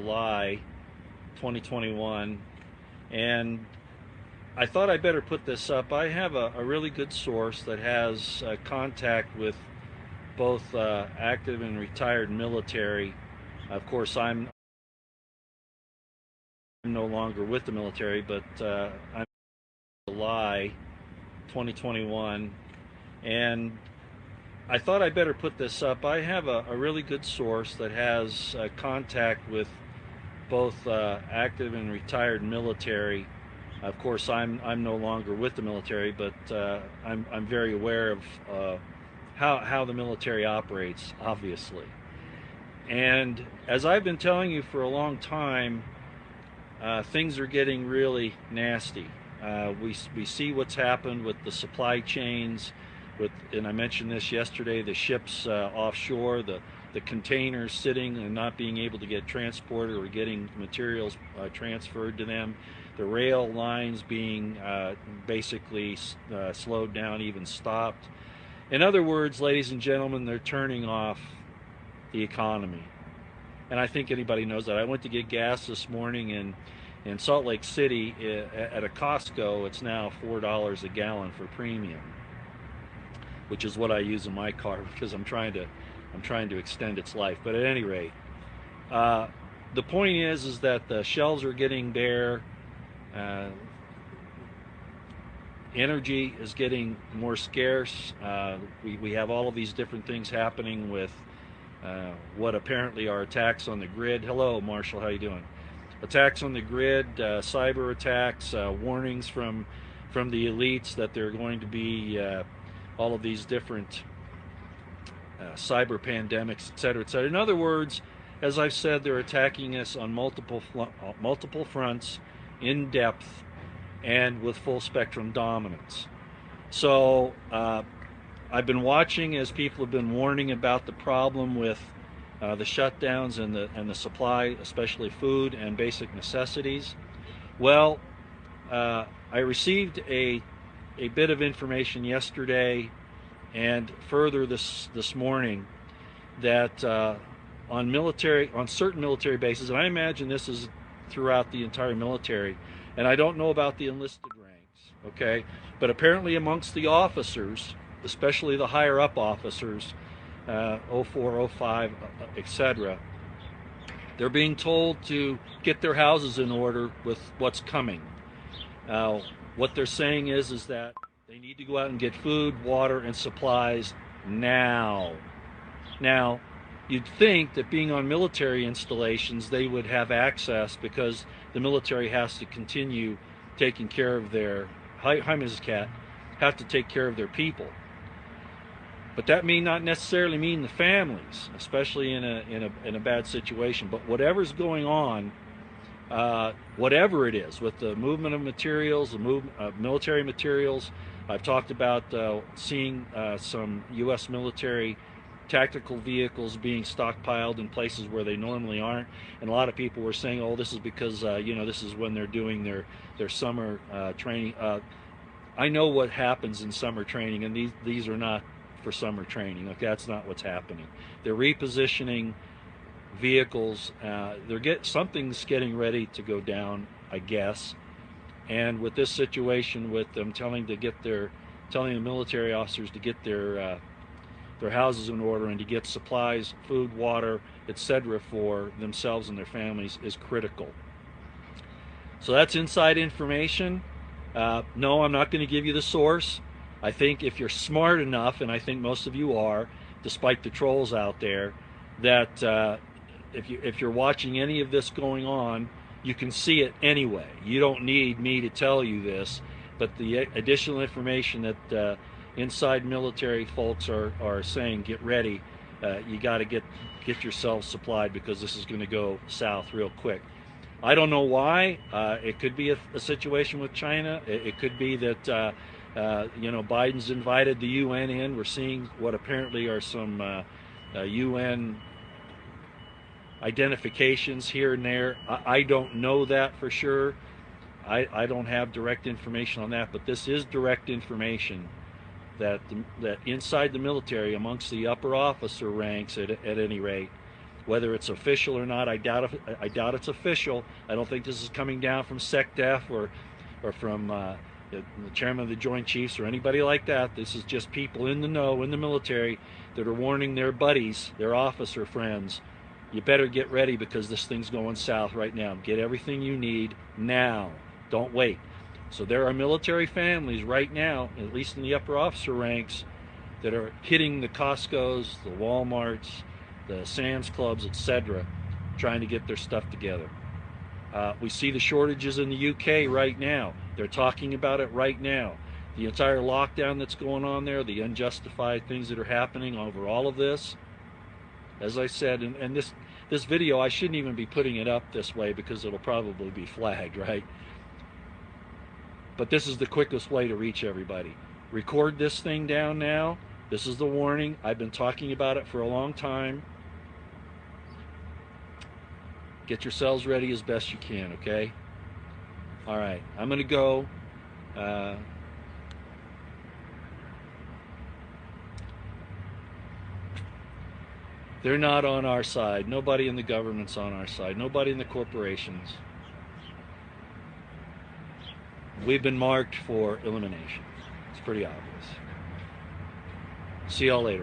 July 2021, and I thought I better put this up. I have a really good source that has contact with both active and retired military. Of course, I'm no longer with the military, but I'm July 2021, and I thought I better put this up. I have a really good source that has contact with both active and retired military. Of course, I'm no longer with the military, but I'm very aware of how the military operates, obviously. And as I've been telling you for a long time, things are getting really nasty. We see what's happened with the supply chains, and I mentioned this yesterday, the ships offshore, the containers sitting and not being able to get transported or getting materials transferred to them, the rail lines being basically slowed down, even stopped. In other words, ladies and gentlemen, they're turning off the economy. And I think anybody knows that. I went to get gas this morning in Salt Lake City at a Costco. It's now $4 a gallon for premium, which is what I use in my car because I'm trying to extend its life. But at any rate, the point is that the shelves are getting bare. Energy is getting more scarce. We have all of these different things happening with what apparently are attacks on the grid. Hello, Marshall, how you doing? Attacks on the grid, cyber attacks, warnings from the elites that there are going to be all of these different cyber pandemics, etc., etc. In other words, as I've said, they're attacking us on multiple fronts, in depth, and with full spectrum dominance. So I've been watching as people have been warning about the problem with the shutdowns and the supply, especially food and basic necessities. Well, I received a bit of information yesterday and further this morning that on certain military bases, and I imagine this is throughout the entire military, and I don't know about the enlisted ranks, okay, but apparently amongst the officers, especially the higher up officers, 04, 05, etc., they're being told to get their houses in order with what's coming. What they're saying is that they need to go out and get food, water, and supplies now. Now, you'd think that being on military installations, they would have access because the military has to continue taking care of their, hi Mrs. Cat, have to take care of their people. But that may not necessarily mean the families, especially in a bad situation. But whatever's going on, whatever it is, with the movement of materials, the movement of military materials, I've talked about seeing some U.S. military tactical vehicles being stockpiled in places where they normally aren't, and a lot of people were saying, "Oh, this is because this is when they're doing their summer training." I know what happens in summer training, and these are not for summer training. Okay, that's not what's happening. They're repositioning vehicles. Something's getting ready to go down, I guess. And with this situation, with them telling the military officers to get their houses in order and to get supplies, food, water, etc., for themselves and their families, is critical. So that's inside information. No, I'm not going to give you the source. I think if you're smart enough, and I think most of you are, despite the trolls out there, that if you're watching any of this going on, you can see it anyway. You don't need me to tell you this, but the additional information that inside military folks are saying, get ready, you got to get yourselves supplied because this is going to go south real quick. I don't know why. It could be a situation with China. It could be that Biden's invited the UN in. We're seeing what apparently are some UN identifications here and there. I don't know that for sure. I don't have direct information on that, but this is direct information that inside the military, amongst the upper officer ranks at any rate, Whether it's official or not, I doubt it's official. I don't think this is coming down from SecDef or from the chairman of the Joint Chiefs or anybody like that. This is just people in the know, in the military, that are warning their buddies, their officer friends, you better get ready because this thing's going south right now. Get everything you need now. Don't wait. So there are military families right now, at least in the upper officer ranks, that are hitting the Costco's, the Walmarts, the Sam's Clubs, etc., trying to get their stuff together. We see the shortages in the UK right now. They're talking about it right now. The entire lockdown that's going on there, the unjustified things that are happening over all of this. As I said, and this video, I shouldn't even be putting it up this way because it'll probably be flagged, right? But this is the quickest way to reach everybody. Record this thing down now. This is the warning. I've been talking about it for a long time. Get yourselves ready as best you can, okay? All right, I'm going to go. They're not on our side. Nobody in the government's on our side. Nobody in the corporations. We've been marked for elimination. It's pretty obvious. See y'all later.